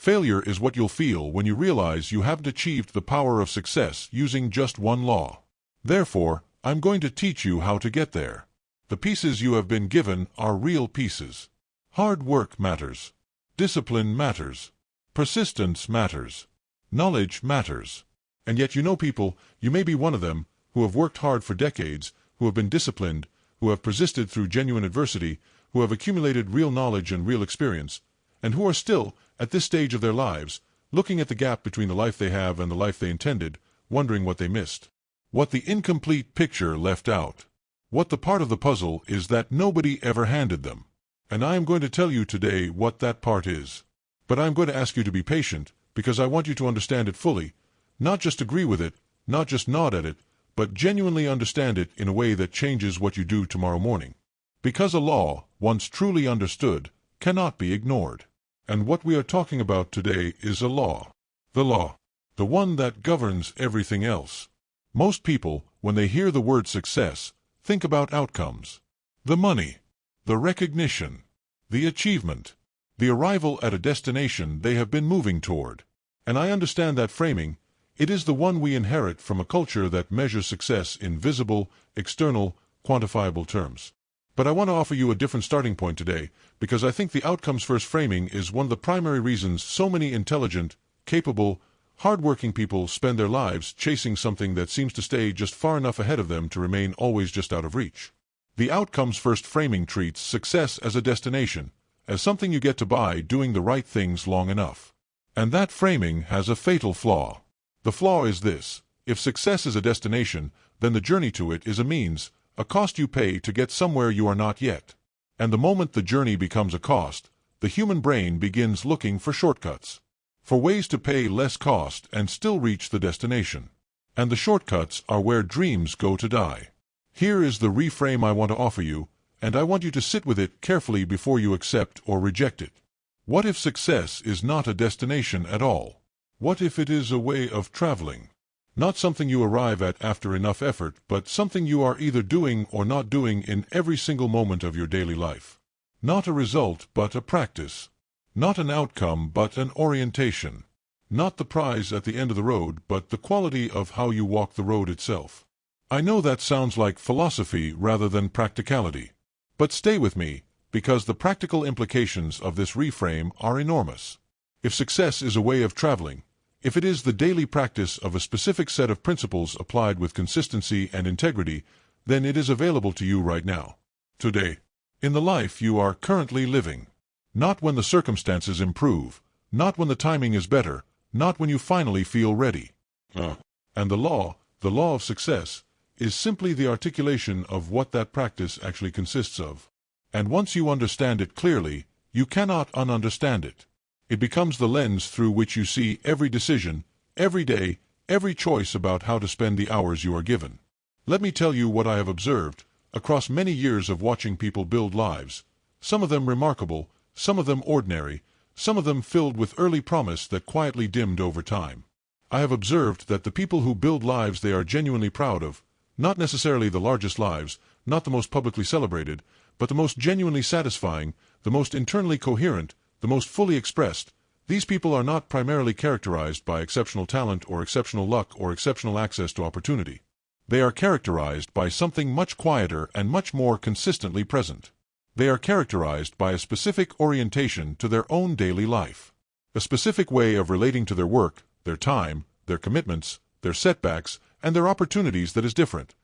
Failure is what you'll feel when you realize you haven't achieved the power of success using just one law. Therefore, I'm going to teach you how to get there. The pieces you have been given are real pieces. Hard work matters. Discipline matters. Persistence matters. Knowledge matters. And yet you know people, you may be one of them, who have worked hard for decades, who have been disciplined, who have persisted through genuine adversity, who have accumulated real knowledge and real experience, and who are still, at this stage of their lives, looking at the gap between the life they have and the life they intended, wondering what they missed. What the incomplete picture left out. What the part of the puzzle is that nobody ever handed them. And I am going to tell you today what that part is. But I am going to ask you to be patient, because I want you to understand it fully, not just agree with it, not just nod at it, but genuinely understand it in a way that changes what you do tomorrow morning. Because a law, once truly understood, cannot be ignored. And what we are talking about today is a law. The law. The one that governs everything else. Most people, when they hear the word success, think about outcomes. The money. The recognition. The achievement. The arrival at a destination they have been moving toward. And I understand that framing. It is the one we inherit from a culture that measures success in visible, external, quantifiable terms. But I want to offer you a different starting point today, because I think the outcomes-first framing is one of the primary reasons so many intelligent, capable, hard-working people spend their lives chasing something that seems to stay just far enough ahead of them to remain always just out of reach. The outcomes-first framing treats success as a destination, as something you get to by doing the right things long enough. And that framing has a fatal flaw. The flaw is this: if success is a destination, then the journey to it is a means, a cost you pay to get somewhere you are not yet. And the moment the journey becomes a cost, the human brain begins looking for shortcuts. For ways to pay less cost and still reach the destination. And the shortcuts are where dreams go to die. Here is the reframe I want to offer you, and I want you to sit with it carefully before you accept or reject it. What if success is not a destination at all? What if it is a way of traveling? Not something you arrive at after enough effort, but something you are either doing or not doing in every single moment of your daily life. Not a result, but a practice. Not an outcome, but an orientation. Not the prize at the end of the road, but the quality of how you walk the road itself. I know that sounds like philosophy rather than practicality. But stay with me, because the practical implications of this reframe are enormous. If success is a way of traveling, if it is the daily practice of a specific set of principles applied with consistency and integrity, then it is available to you right now. Today. In the life you are currently living. Not when the circumstances improve, not when the timing is better, not when you finally feel ready. And the law of success, is simply the articulation of what that practice actually consists of. And once you understand it clearly, you cannot ununderstand it. It becomes the lens through which you see every decision, every day, every choice about how to spend the hours you are given. Let me tell you what I have observed, across many years of watching people build lives, some of them remarkable, some of them ordinary, some of them filled with early promise that quietly dimmed over time. I have observed that the people who build lives they are genuinely proud of, not necessarily the largest lives, not the most publicly celebrated, but the most genuinely satisfying, the most internally coherent, the most fully expressed, these people are not primarily characterized by exceptional talent or exceptional luck or exceptional access to opportunity. They are characterized by something much quieter and much more consistently present. They are characterized by a specific orientation to their own daily life. A specific way of relating to their work, their time, their commitments, their setbacks, and their opportunities that is different.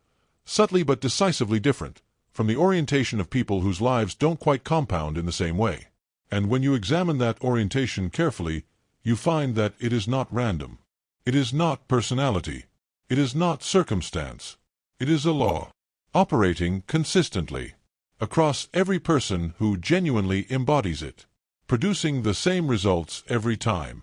Subtly but decisively different, from the orientation of people whose lives don't quite compound in the same way. And when you examine that orientation carefully, you find that it is not random. It is not personality. It is not circumstance. It is a law, operating consistently, across every person who genuinely embodies it, producing the same results every time.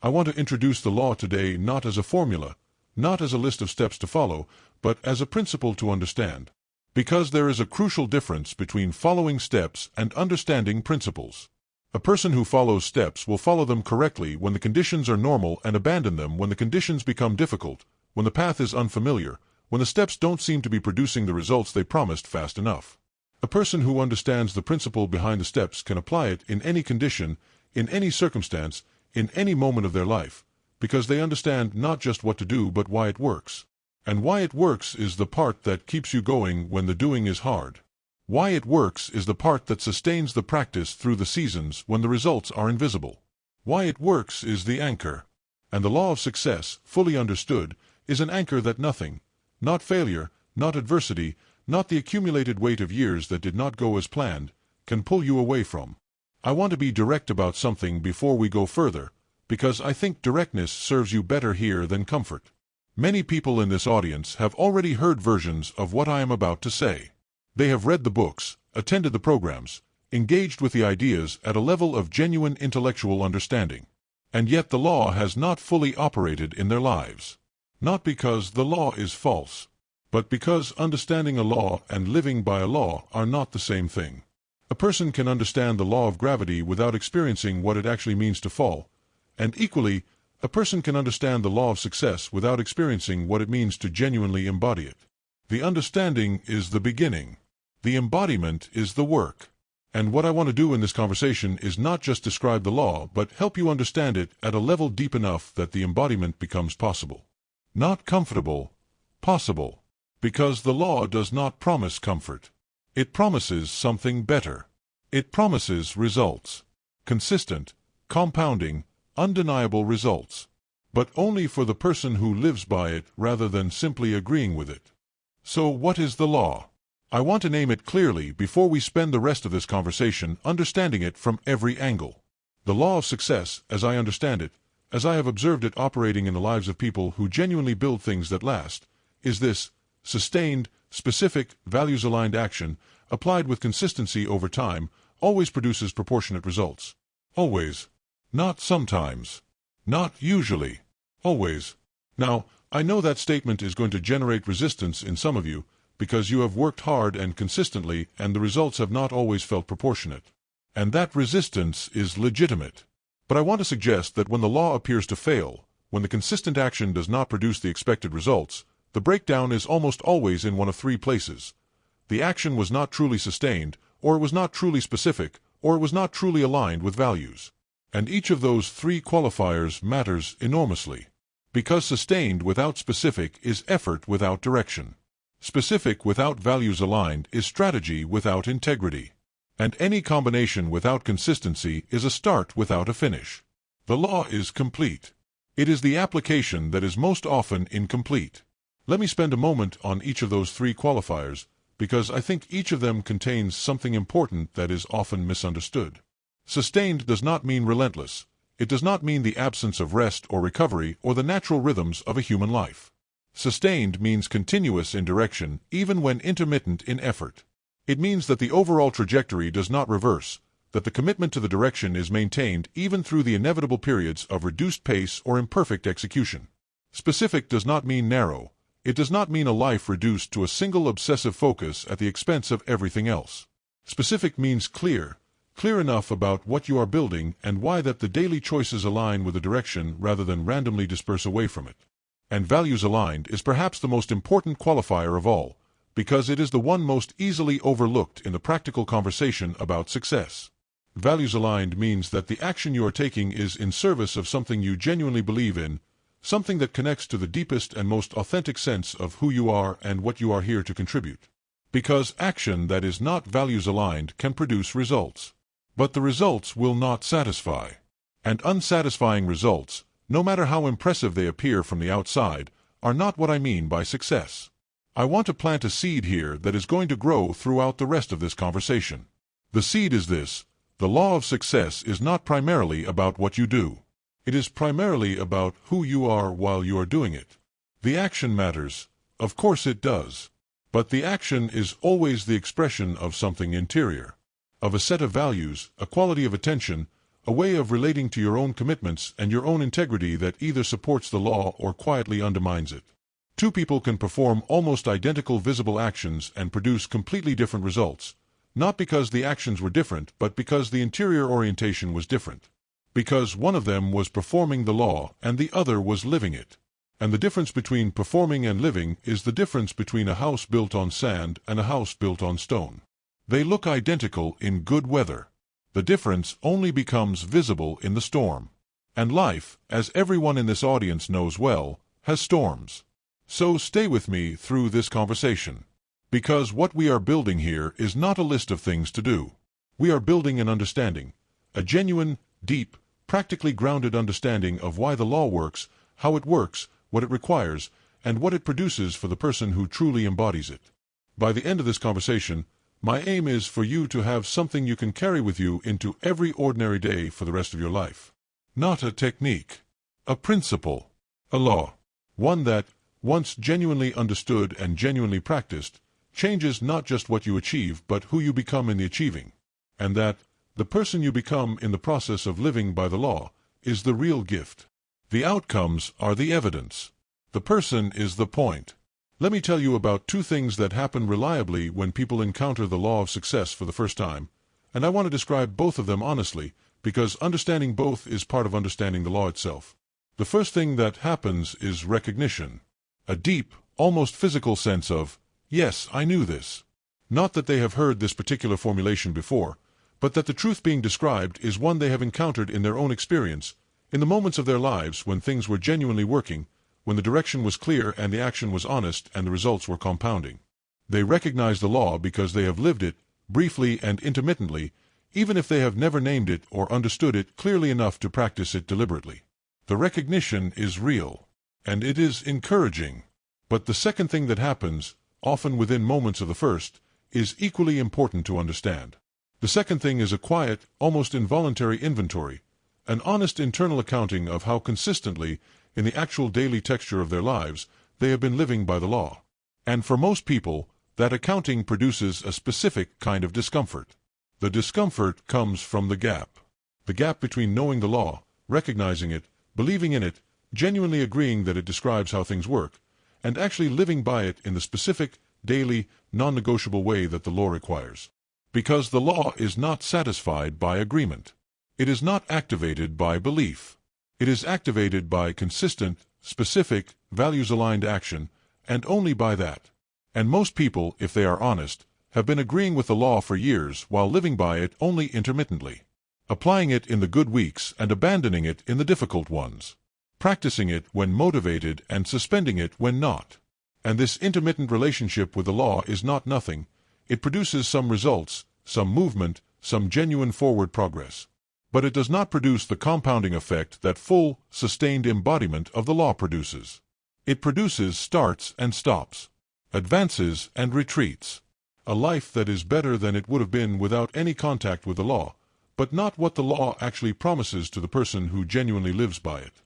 I want to introduce the law today not as a formula, not as a list of steps to follow, but as a principle to understand. Because there is a crucial difference between following steps and understanding principles. A person who follows steps will follow them correctly when the conditions are normal and abandon them when the conditions become difficult, when the path is unfamiliar, when the steps don't seem to be producing the results they promised fast enough. A person who understands the principle behind the steps can apply it in any condition, in any circumstance, in any moment of their life, because they understand not just what to do but why it works. And why it works is the part that keeps you going when the doing is hard. Why it works is the part that sustains the practice through the seasons when the results are invisible. Why it works is the anchor. And the law of success, fully understood, is an anchor that nothing, not failure, not adversity, not the accumulated weight of years that did not go as planned, can pull you away from. I want to be direct about something before we go further, because I think directness serves you better here than comfort. Many people in this audience have already heard versions of what I am about to say. They have read the books, attended the programs, engaged with the ideas at a level of genuine intellectual understanding. And yet the law has not fully operated in their lives. Not because the law is false, but because understanding a law and living by a law are not the same thing. A person can understand the law of gravity without experiencing what it actually means to fall, and equally, a person can understand the law of success without experiencing what it means to genuinely embody it. The understanding is the beginning. The embodiment is the work. And what I want to do in this conversation is not just describe the law, but help you understand it at a level deep enough that the embodiment becomes possible. Not comfortable, possible. Because the law does not promise comfort. It promises something better. It promises results. Consistent, compounding, undeniable results. But only for the person who lives by it rather than simply agreeing with it. So what is the law? I want to name it clearly before we spend the rest of this conversation understanding it from every angle. The law of success, as I understand it, as I have observed it operating in the lives of people who genuinely build things that last, is this sustained, specific, values-aligned action, applied with consistency over time, always produces proportionate results. Always. Not sometimes. Not usually. Always. Now, I know that statement is going to generate resistance in some of you, because you have worked hard and consistently and the results have not always felt proportionate. And that resistance is legitimate. But I want to suggest that when the law appears to fail, when the consistent action does not produce the expected results, the breakdown is almost always in one of three places. The action was not truly sustained, or it was not truly specific, or it was not truly aligned with values. And each of those three qualifiers matters enormously. Because sustained without specific is effort without direction. Specific without values aligned is strategy without integrity. And any combination without consistency is a start without a finish. The law is complete. It is the application that is most often incomplete. Let me spend a moment on each of those three qualifiers, because I think each of them contains something important that is often misunderstood. Sustained does not mean relentless. It does not mean the absence of rest or recovery or the natural rhythms of a human life. Sustained means continuous in direction, even when intermittent in effort. It means that the overall trajectory does not reverse, that the commitment to the direction is maintained even through the inevitable periods of reduced pace or imperfect execution. Specific does not mean narrow. It does not mean a life reduced to a single obsessive focus at the expense of everything else. Specific means clear enough about what you are building and why that the daily choices align with the direction rather than randomly disperse away from it. And values aligned is perhaps the most important qualifier of all, because it is the one most easily overlooked in the practical conversation about success. Values aligned means that the action you are taking is in service of something you genuinely believe in, something that connects to the deepest and most authentic sense of who you are and what you are here to contribute. Because action that is not values aligned can produce results. But the results will not satisfy. And unsatisfying results, no matter how impressive they appear from the outside, are not what I mean by success. I want to plant a seed here that is going to grow throughout the rest of this conversation. The seed is this: the law of success is not primarily about what you do. It is primarily about who you are while you are doing it. The action matters. Of course it does. But the action is always the expression of something interior. Of a set of values, a quality of attention, a way of relating to your own commitments and your own integrity that either supports the law or quietly undermines it. Two people can perform almost identical visible actions and produce completely different results, not because the actions were different, but because the interior orientation was different. Because one of them was performing the law and the other was living it. And the difference between performing and living is the difference between a house built on sand and a house built on stone. They look identical in good weather. The difference only becomes visible in the storm. And life, as everyone in this audience knows well, has storms. So stay with me through this conversation. Because what we are building here is not a list of things to do. We are building an understanding, a genuine, deep, practically grounded understanding of why the law works, how it works, what it requires, and what it produces for the person who truly embodies it. By the end of this conversation, my aim is for you to have something you can carry with you into every ordinary day for the rest of your life. Not a technique, a principle, a law. One that, once genuinely understood and genuinely practiced, changes not just what you achieve but who you become in the achieving. And that, the person you become in the process of living by the law, is the real gift. The outcomes are the evidence. The person is the point. Let me tell you about two things that happen reliably when people encounter the law of success for the first time, and I want to describe both of them honestly, because understanding both is part of understanding the law itself. The first thing that happens is recognition. A deep, almost physical sense of, yes, I knew this. Not that they have heard this particular formulation before, but that the truth being described is one they have encountered in their own experience, in the moments of their lives when things were genuinely working, when the direction was clear and the action was honest and the results were compounding. They recognize the law because they have lived it, briefly and intermittently, even if they have never named it or understood it clearly enough to practice it deliberately. The recognition is real, and it is encouraging. But the second thing that happens, often within moments of the first, is equally important to understand. The second thing is a quiet, almost involuntary inventory, an honest internal accounting of how consistently, in the actual daily texture of their lives, they have been living by the law. And for most people, that accounting produces a specific kind of discomfort. The discomfort comes from the gap between knowing the law, recognizing it, believing in it, genuinely agreeing that it describes how things work, and actually living by it in the specific, daily, non-negotiable way that the law requires. Because the law is not satisfied by agreement. It is not activated by belief. It is activated by consistent, specific, values-aligned action, and only by that. And most people, if they are honest, have been agreeing with the law for years while living by it only intermittently. Applying it in the good weeks and abandoning it in the difficult ones. Practicing it when motivated and suspending it when not. And this intermittent relationship with the law is not nothing. It produces some results, some movement, some genuine forward progress. But it does not produce the compounding effect that full, sustained embodiment of the law produces. It produces starts and stops, advances and retreats. A life that is better than it would have been without any contact with the law, but not what the law actually promises to the person who genuinely lives by it.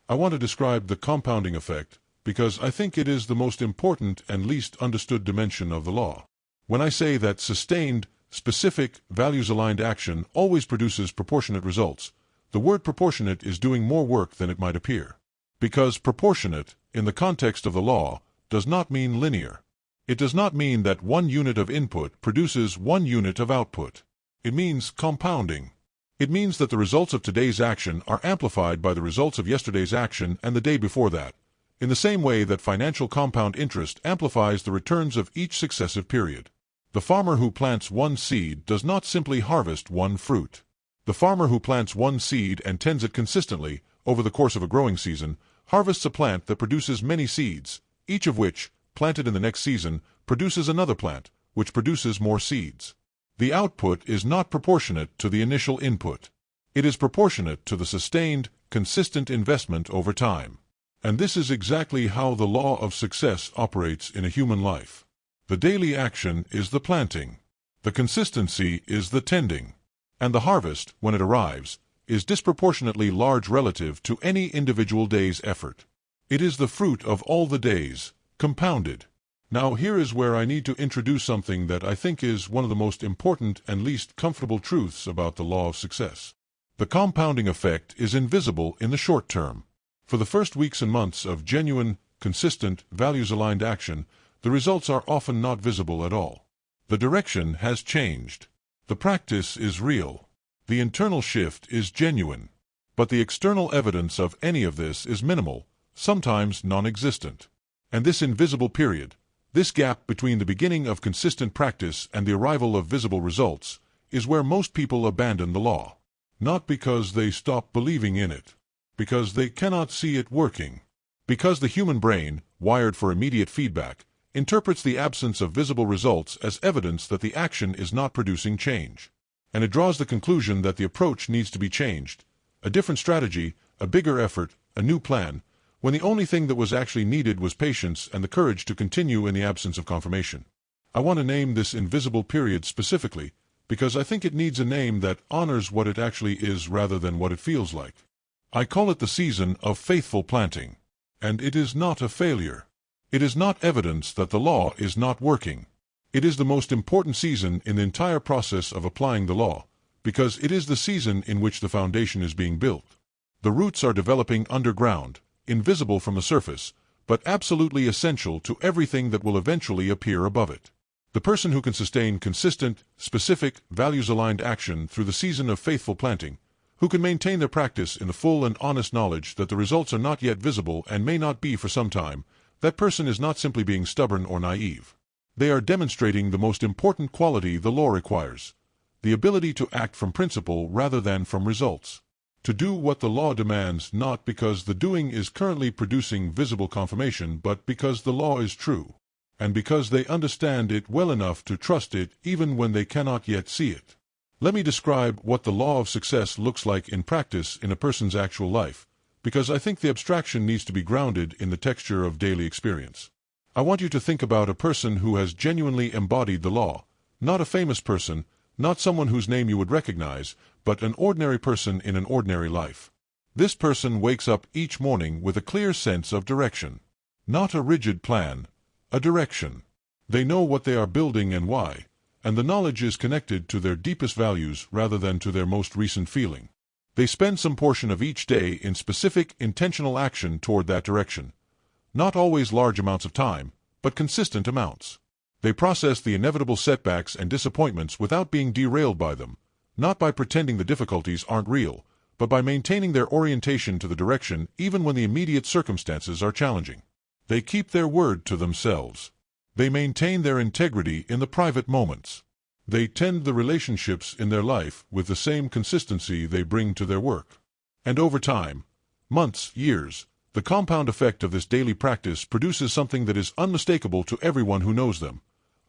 I want to describe the compounding effect, because I think it is the most important and least understood dimension of the law. When I say that sustained, specific, values-aligned action always produces proportionate results, the word proportionate is doing more work than it might appear. Because proportionate, in the context of the law, does not mean linear. It does not mean that one unit of input produces one unit of output. It means compounding. It means that the results of today's action are amplified by the results of yesterday's action and the day before that, in the same way that financial compound interest amplifies the returns of each successive period. The farmer who plants one seed does not simply harvest one fruit. The farmer who plants one seed and tends it consistently, over the course of a growing season, harvests a plant that produces many seeds, each of which, planted in the next season, produces another plant, which produces more seeds. The output is not proportionate to the initial input. It is proportionate to the sustained, consistent investment over time. And this is exactly how the law of success operates in a human life. The daily action is the planting. The consistency is the tending. And the harvest, when it arrives, is disproportionately large relative to any individual day's effort. It is the fruit of all the days, compounded. Now here is where I need to introduce something that I think is one of the most important and least comfortable truths about the law of success. The compounding effect is invisible in the short term. For the first weeks and months of genuine, consistent, values-aligned action, the results are often not visible at all. The direction has changed. The practice is real. The internal shift is genuine. But the external evidence of any of this is minimal, sometimes non-existent. And this invisible period, this gap between the beginning of consistent practice and the arrival of visible results, is where most people abandon the law. Not because they stop believing in it, Because they cannot see it working. Because the human brain, wired for immediate feedback, interprets the absence of visible results as evidence that the action is not producing change. And it draws the conclusion that the approach needs to be changed. A different strategy, a bigger effort, a new plan, when the only thing that was actually needed was patience and the courage to continue in the absence of confirmation. I want to name this invisible period specifically, because I think it needs a name that honors what it actually is rather than what it feels like. I call it the season of faithful planting. And it is not a failure. It is not evidence that the law is not working. It is the most important season in the entire process of applying the law, because it is the season in which the foundation is being built. The roots are developing underground, invisible from the surface, but absolutely essential to everything that will eventually appear above it. The person who can sustain consistent, specific, values-aligned action through the season of faithful planting, who can maintain their practice in the full and honest knowledge that the results are not yet visible and may not be for some time, that person is not simply being stubborn or naive. They are demonstrating the most important quality the law requires, the ability to act from principle rather than from results. To do what the law demands not because the doing is currently producing visible confirmation but because the law is true, and because they understand it well enough to trust it even when they cannot yet see it. Let me describe what the law of success looks like in practice in a person's actual life, because I think the abstraction needs to be grounded in the texture of daily experience. I want you to think about a person who has genuinely embodied the law, not a famous person, not someone whose name you would recognize, but an ordinary person in an ordinary life. This person wakes up each morning with a clear sense of direction. Not a rigid plan, a direction. They know what they are building and why, and the knowledge is connected to their deepest values rather than to their most recent feeling. They spend some portion of each day in specific, intentional action toward that direction. Not always large amounts of time, but consistent amounts. They process the inevitable setbacks and disappointments without being derailed by them, not by pretending the difficulties aren't real, but by maintaining their orientation to the direction even when the immediate circumstances are challenging. They keep their word to themselves. They maintain their integrity in the private moments. They tend the relationships in their life with the same consistency they bring to their work. And over time, months, years, the compound effect of this daily practice produces something that is unmistakable to everyone who knows them,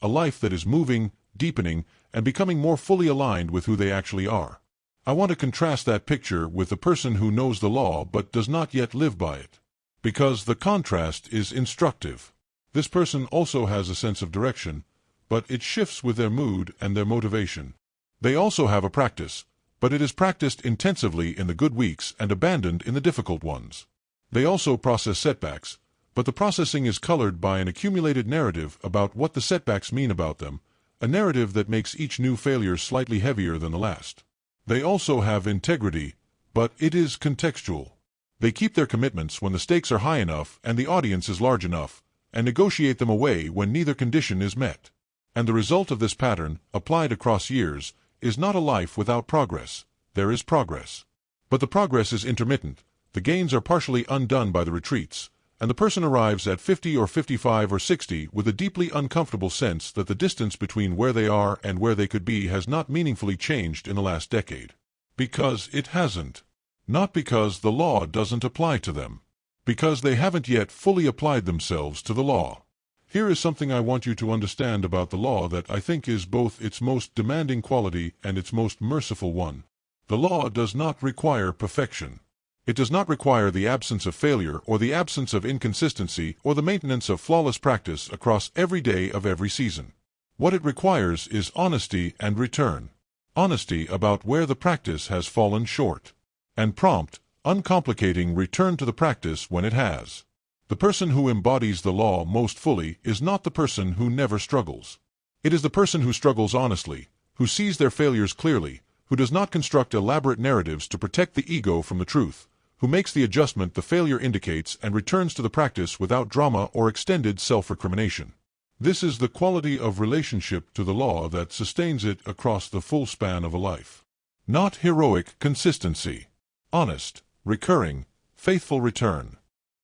a life that is moving, deepening, and becoming more fully aligned with who they actually are. I want to contrast that picture with the person who knows the law but does not yet live by it, because the contrast is instructive. This person also has a sense of direction, but it shifts with their mood and their motivation. They also have a practice, but it is practiced intensively in the good weeks and abandoned in the difficult ones. They also process setbacks, but the processing is colored by an accumulated narrative about what the setbacks mean about them, a narrative that makes each new failure slightly heavier than the last. They also have integrity, but it is contextual. They keep their commitments when the stakes are high enough and the audience is large enough, and negotiate them away when neither condition is met. And the result of this pattern, applied across years, is not a life without progress. There is progress. But the progress is intermittent. The gains are partially undone by the retreats, and the person arrives at 50 or 55 or 60 with a deeply uncomfortable sense that the distance between where they are and where they could be has not meaningfully changed in the last decade. Because it hasn't. Not because the law doesn't apply to them. Because they haven't yet fully applied themselves to the law. Here is something I want you to understand about the law that I think is both its most demanding quality and its most merciful one. The law does not require perfection. It does not require the absence of failure or the absence of inconsistency or the maintenance of flawless practice across every day of every season. What it requires is honesty and return. Honesty about where the practice has fallen short. And prompt, uncomplicating return to the practice when it has. The person who embodies the law most fully is not the person who never struggles. It is the person who struggles honestly, who sees their failures clearly, who does not construct elaborate narratives to protect the ego from the truth, who makes the adjustment the failure indicates and returns to the practice without drama or extended self-recrimination. This is the quality of relationship to the law that sustains it across the full span of a life. Not heroic consistency. Honest, recurring, faithful return.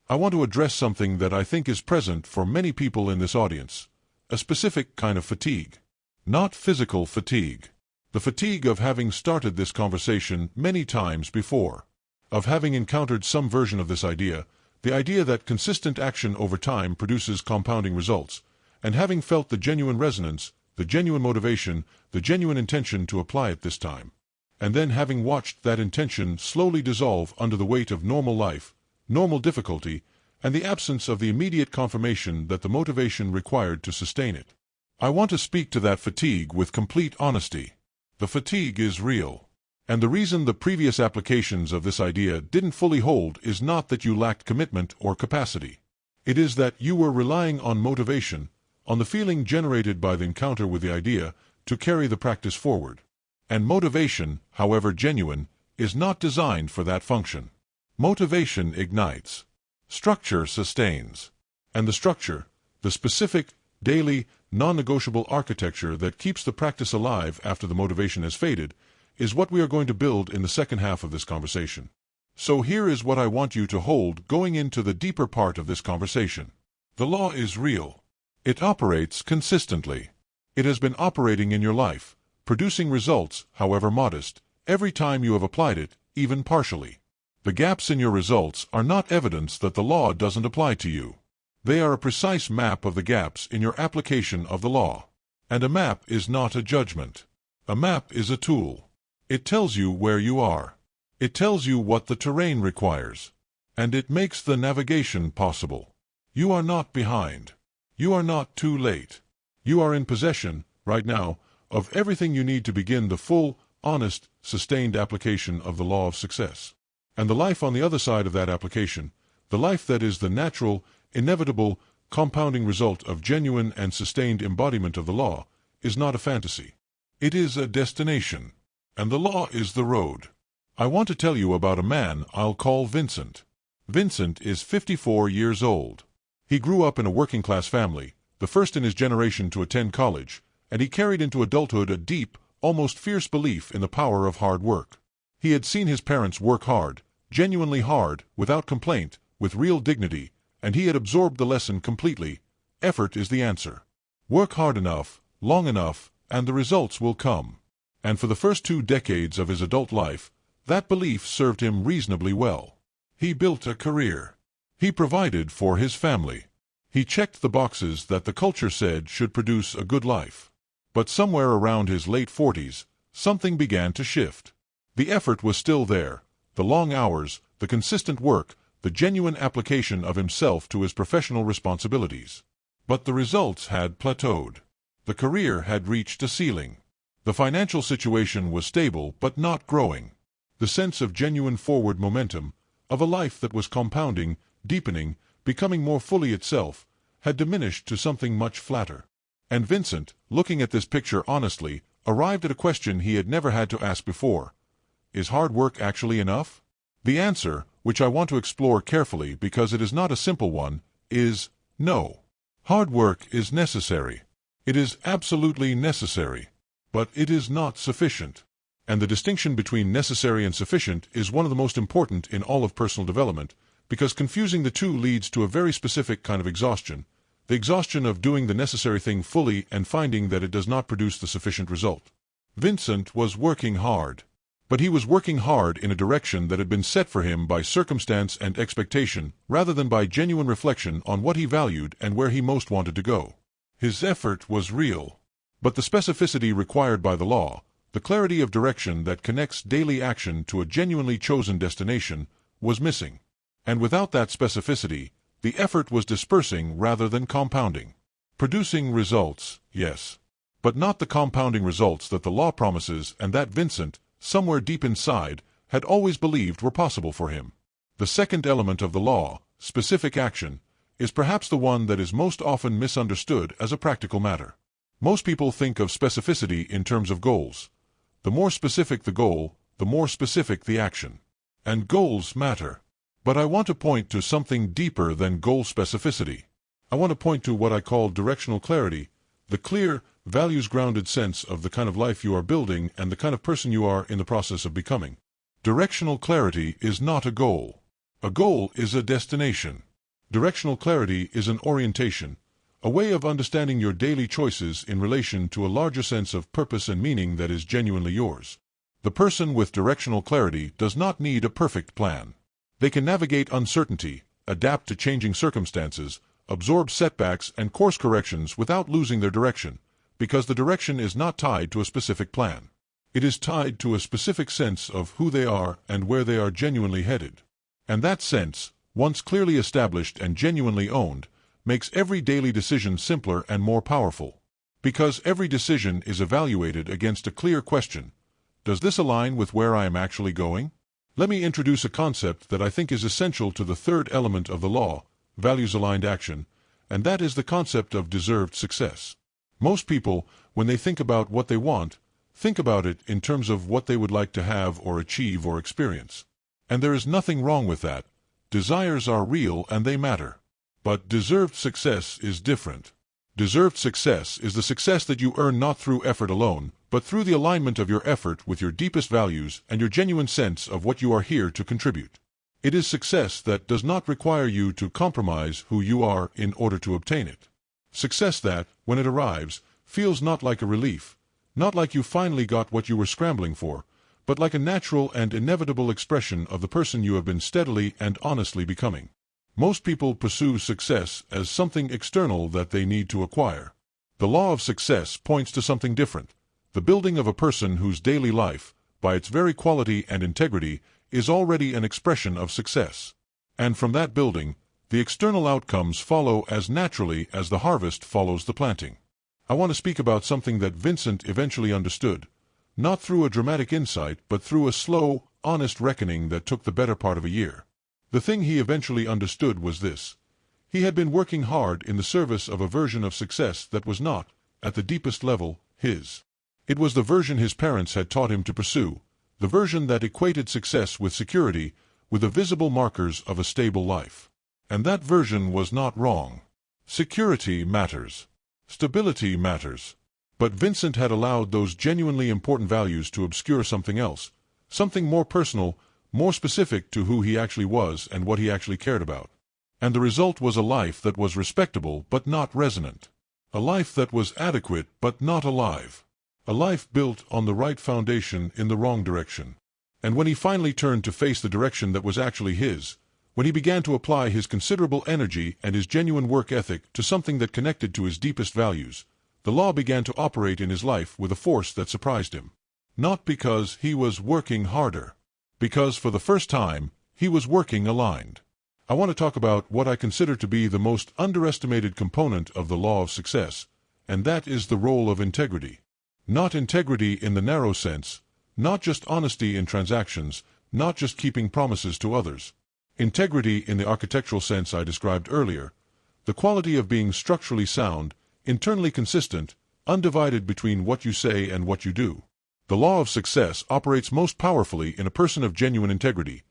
I want to address something that I think is present for many people in this audience, a specific kind of fatigue. Not physical fatigue. The fatigue of having started this conversation many times before. of having encountered some version of this idea, the idea that consistent action over time produces compounding results, and having felt the genuine resonance, the genuine motivation, the genuine intention to apply it this time, and then having watched that intention slowly dissolve under the weight of normal life, normal difficulty, and the absence of the immediate confirmation that the motivation required to sustain it. I want to speak to that fatigue with complete honesty. The fatigue is real. And the reason the previous applications of this idea didn't fully hold is not that you lacked commitment or capacity. It is that you were relying on motivation, on the feeling generated by the encounter with the idea, to carry the practice forward. And motivation, however genuine, is not designed for that function. Motivation ignites. Structure sustains. And the structure, the specific, daily, non-negotiable architecture that keeps the practice alive after the motivation has faded, is what we are going to build in the second half of this conversation. So here is what I want you to hold going into the deeper part of this conversation. The law is real. It operates consistently. It has been operating in your life, producing results, however modest, every time you have applied it, even partially. The gaps in your results are not evidence that the law doesn't apply to you. They are a precise map of the gaps in your application of the law. And a map is not a judgment. A map is a tool. It tells you where you are. It tells you what the terrain requires. And it makes the navigation possible. You are not behind. You are not too late. You are in possession, right now, of everything you need to begin the full, honest, sustained application of the law of success. And the life on the other side of that application, the life that is the natural, inevitable, compounding result of genuine and sustained embodiment of the law, is not a fantasy. It is a destination. And the law is the road. I want to tell you about a man I'll call Vincent. Vincent is 54 years old. He grew up in a working-class family, the first in his generation to attend college, and he carried into adulthood a deep, almost fierce belief in the power of hard work. He had seen his parents work hard, genuinely hard, without complaint, with real dignity, and he had absorbed the lesson completely. Effort is the answer. Work hard enough, long enough, and the results will come. And for the first 2 decades of his adult life, that belief served him reasonably well. He built a career. He provided for his family. He checked the boxes that the culture said should produce a good life. But somewhere around his late 40s, something began to shift. The effort was still there, the long hours, the consistent work, the genuine application of himself to his professional responsibilities. But the results had plateaued. The career had reached a ceiling. The financial situation was stable but not growing. The sense of genuine forward momentum, of a life that was compounding, deepening, becoming more fully itself, had diminished to something much flatter. And Vincent, looking at this picture honestly, arrived at a question he had never had to ask before. Is hard work actually enough? The answer, which I want to explore carefully because it is not a simple one, is no. Hard work is necessary. It is absolutely necessary. But it is not sufficient. And the distinction between necessary and sufficient is one of the most important in all of personal development, because confusing the two leads to a very specific kind of exhaustion, the exhaustion of doing the necessary thing fully and finding that it does not produce the sufficient result. Vincent was working hard. But he was working hard in a direction that had been set for him by circumstance and expectation, rather than by genuine reflection on what he valued and where he most wanted to go. His effort was real. But the specificity required by the law, the clarity of direction that connects daily action to a genuinely chosen destination, was missing. And without that specificity, the effort was dispersing rather than compounding. Producing results, yes. But not the compounding results that the law promises and that Vincent, somewhere deep inside, had always believed were possible for him. The second element of the law, specific action, is perhaps the one that is most often misunderstood as a practical matter. Most people think of specificity in terms of goals. The more specific the goal, the more specific the action. And goals matter. But I want to point to something deeper than goal specificity. I want to point to what I call directional clarity, the clear, values-grounded sense of the kind of life you are building and the kind of person you are in the process of becoming. Directional clarity is not a goal. A goal is a destination. Directional clarity is an orientation, a way of understanding your daily choices in relation to a larger sense of purpose and meaning that is genuinely yours. The person with directional clarity does not need a perfect plan. They can navigate uncertainty, adapt to changing circumstances, absorb setbacks and course corrections without losing their direction, because the direction is not tied to a specific plan. It is tied to a specific sense of who they are and where they are genuinely headed. And that sense, once clearly established and genuinely owned, makes every daily decision simpler and more powerful. Because every decision is evaluated against a clear question: does this align with where I am actually going? Let me introduce a concept that I think is essential to the third element of the law, values-aligned action, and that is the concept of deserved success. Most people, when they think about what they want, think about it in terms of what they would like to have or achieve or experience. And there is nothing wrong with that. Desires are real and they matter. But deserved success is different. Deserved success is the success that you earn not through effort alone, but through the alignment of your effort with your deepest values and your genuine sense of what you are here to contribute. It is success that does not require you to compromise who you are in order to obtain it. Success that, when it arrives, feels not like a relief, not like you finally got what you were scrambling for, but like a natural and inevitable expression of the person you have been steadily and honestly becoming. Most people pursue success as something external that they need to acquire. The law of success points to something different: the building of a person whose daily life, by its very quality and integrity, is already an expression of success. And from that building, the external outcomes follow as naturally as the harvest follows the planting. I want to speak about something that Vincent eventually understood, not through a dramatic insight, but through a slow, honest reckoning that took the better part of a year. The thing he eventually understood was this: he had been working hard in the service of a version of success that was not, at the deepest level, his. It was the version his parents had taught him to pursue, the version that equated success with security, with the visible markers of a stable life. And that version was not wrong. Security matters. Stability matters. But Vincent had allowed those genuinely important values to obscure something else, something more personal, more specific to who he actually was and what he actually cared about. And the result was a life that was respectable but not resonant. A life that was adequate but not alive. A life built on the right foundation in the wrong direction. And when he finally turned to face the direction that was actually his, when he began to apply his considerable energy and his genuine work ethic to something that connected to his deepest values, the law began to operate in his life with a force that surprised him. Not because he was working harder. Because for the first time, he was working aligned. I want to talk about what I consider to be the most underestimated component of the law of success, and that is the role of integrity. Not integrity in the narrow sense, not just honesty in transactions, not just keeping promises to others. Integrity in the architectural sense I described earlier, the quality of being structurally sound, internally consistent, undivided between what you say and what you do. The law of success operates most powerfully in a person of genuine integrity,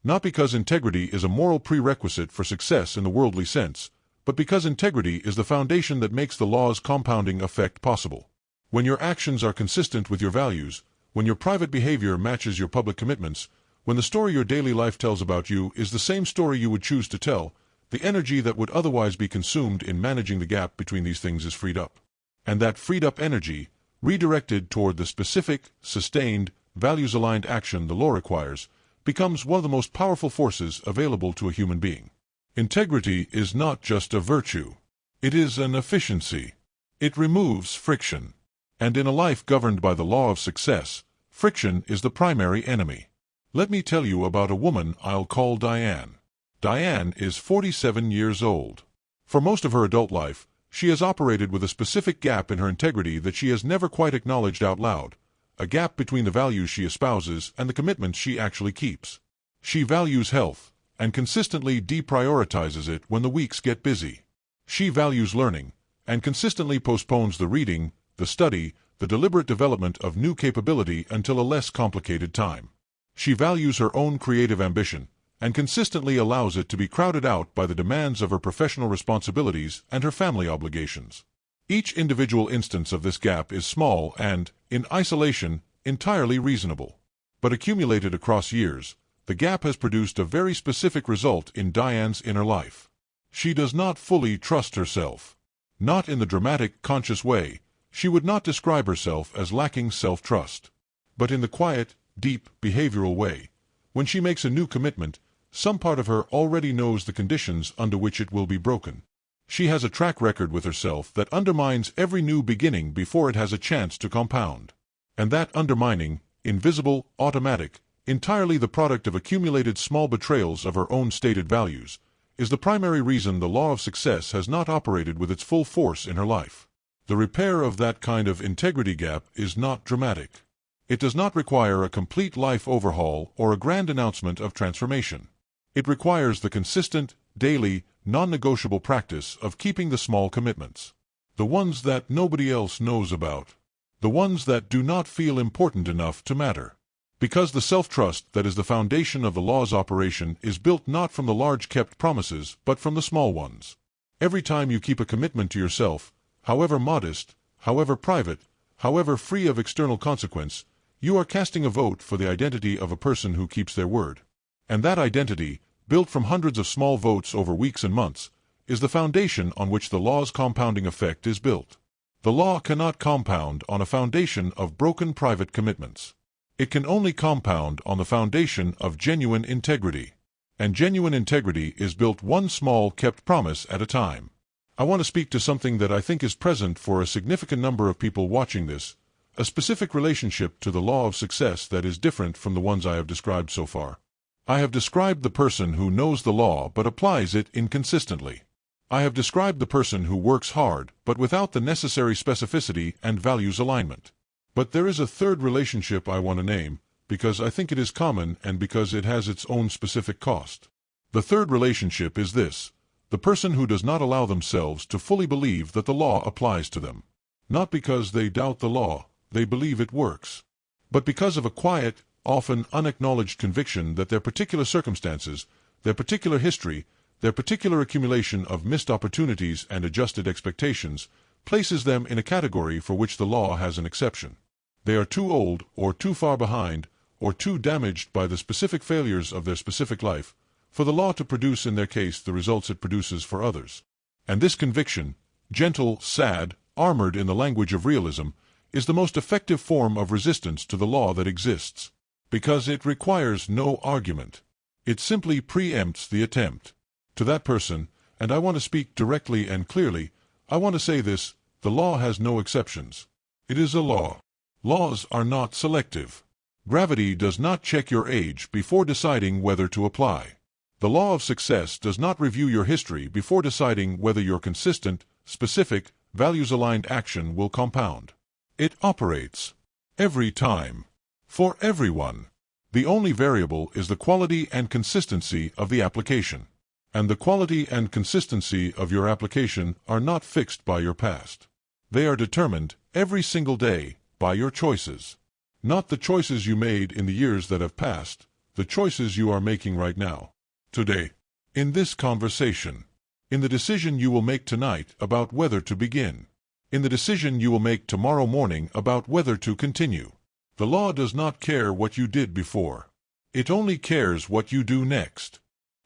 not because integrity is a moral prerequisite for success in the worldly sense, but because integrity is the foundation that makes the law's compounding effect possible. When your actions are consistent with your values, when your private behavior matches your public commitments, when the story your daily life tells about you is the same story you would choose to tell, the energy that would otherwise be consumed in managing the gap between these things is freed up. And that freed-up energy, redirected toward the specific, sustained, values-aligned action the law requires, becomes one of the most powerful forces available to a human being. Integrity is not just a virtue. It is an efficiency. It removes friction. And in a life governed by the law of success, friction is the primary enemy. Let me tell you about a woman I'll call Diane. Diane is 47 years old. For most of her adult life, she has operated with a specific gap in her integrity that she has never quite acknowledged out loud, a gap between the values she espouses and the commitments she actually keeps. She values health, and consistently deprioritizes it when the weeks get busy. She values learning, and consistently postpones the reading, the study, the deliberate development of new capability until a less complicated time. She values her own creative ambition, and consistently allows it to be crowded out by the demands of her professional responsibilities and her family obligations. Each individual instance of this gap is small and, in isolation, entirely reasonable. But accumulated across years, the gap has produced a very specific result in Diane's inner life. She does not fully trust herself. Not in the dramatic, conscious way. She would not describe herself as lacking self-trust. But in the quiet, deep, behavioral way. When she makes a new commitment, some part of her already knows the conditions under which it will be broken. She has a track record with herself that undermines every new beginning before it has a chance to compound. And that undermining, invisible, automatic, entirely the product of accumulated small betrayals of her own stated values, is the primary reason the law of success has not operated with its full force in her life. The repair of that kind of integrity gap is not dramatic. It does not require a complete life overhaul or a grand announcement of transformation. It requires the consistent, daily, non-negotiable practice of keeping the small commitments. The ones that nobody else knows about. The ones that do not feel important enough to matter. Because the self-trust that is the foundation of the law's operation is built not from the large kept promises but from the small ones. Every time you keep a commitment to yourself, however modest, however private, however free of external consequence, you are casting a vote for the identity of a person who keeps their word. And that identity, built from hundreds of small votes over weeks and months, is the foundation on which the law's compounding effect is built. The law cannot compound on a foundation of broken private commitments. It can only compound on the foundation of genuine integrity. And genuine integrity is built one small kept promise at a time. I want to speak to something that I think is present for a significant number of people watching this, a specific relationship to the law of success that is different from the ones I have described so far. I have described the person who knows the law but applies it inconsistently. I have described the person who works hard but without the necessary specificity and values alignment. But there is a third relationship I want to name, because I think it is common and because it has its own specific cost. The third relationship is this: the person who does not allow themselves to fully believe that the law applies to them. Not because they doubt the law, they believe it works, but because of a quiet, often unacknowledged conviction that their particular circumstances, their particular history, their particular accumulation of missed opportunities and adjusted expectations places them in a category for which the law has an exception. They are too old, or too far behind, or too damaged by the specific failures of their specific life, for the law to produce in their case the results it produces for others. And this conviction, gentle, sad, armored in the language of realism, is the most effective form of resistance to the law that exists, because it requires no argument. It simply preempts the attempt. To that person, and I want to speak directly and clearly, I want to say this: the law has no exceptions. It is a law. Laws are not selective. Gravity does not check your age before deciding whether to apply. The law of success does not review your history before deciding whether your consistent, specific, values-aligned action will compound. It operates. Every time. For everyone. The only variable is the quality and consistency of the application. And the quality and consistency of your application are not fixed by your past. They are determined, every single day, by your choices. Not the choices you made in the years that have passed, the choices you are making right now. Today. In this conversation. In the decision you will make tonight about whether to begin. In the decision you will make tomorrow morning about whether to continue. The law does not care what you did before. It only cares what you do next.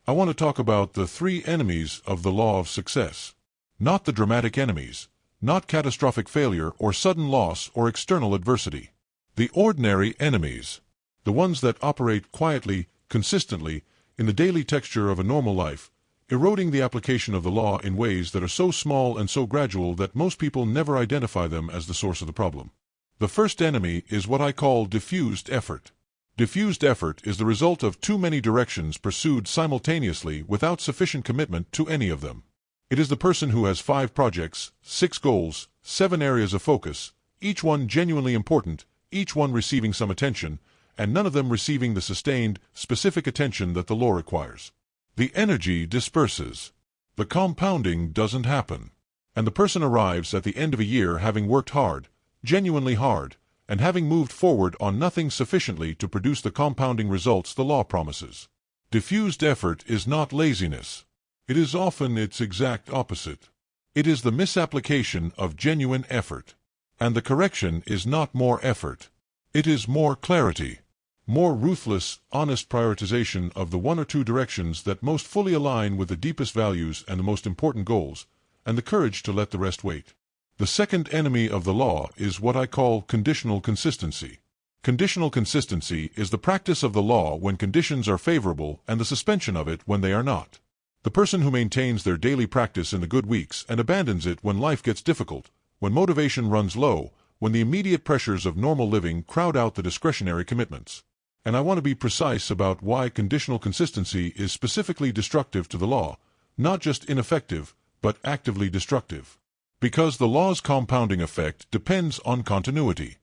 I want to talk about the three enemies of the law of success. Not the dramatic enemies, not catastrophic failure or sudden loss or external adversity. The ordinary enemies. The ones that operate quietly, consistently, in the daily texture of a normal life, eroding the application of the law in ways that are so small and so gradual that most people never identify them as the source of the problem. The first enemy is what I call diffused effort. Diffused effort is the result of too many directions pursued simultaneously without sufficient commitment to any of them. It is the person who has 5 projects, 6 goals, 7 areas of focus, each one genuinely important, each one receiving some attention, and none of them receiving the sustained, specific attention that the law requires. The energy disperses. The compounding doesn't happen. And the person arrives at the end of a year having worked hard, genuinely hard, and having moved forward on nothing sufficiently to produce the compounding results the law promises. Diffused effort is not laziness. It is often its exact opposite. It is the misapplication of genuine effort. And the correction is not more effort. It is more clarity. More ruthless, honest prioritization of the 1 or 2 directions that most fully align with the deepest values and the most important goals, and the courage to let the rest wait. The second enemy of the law is what I call conditional consistency. Conditional consistency is the practice of the law when conditions are favorable and the suspension of it when they are not. The person who maintains their daily practice in the good weeks and abandons it when life gets difficult, when motivation runs low, when the immediate pressures of normal living crowd out the discretionary commitments. And I want to be precise about why conditional consistency is specifically destructive to the law, not just ineffective, but actively destructive. Because the law's compounding effect depends on continuity.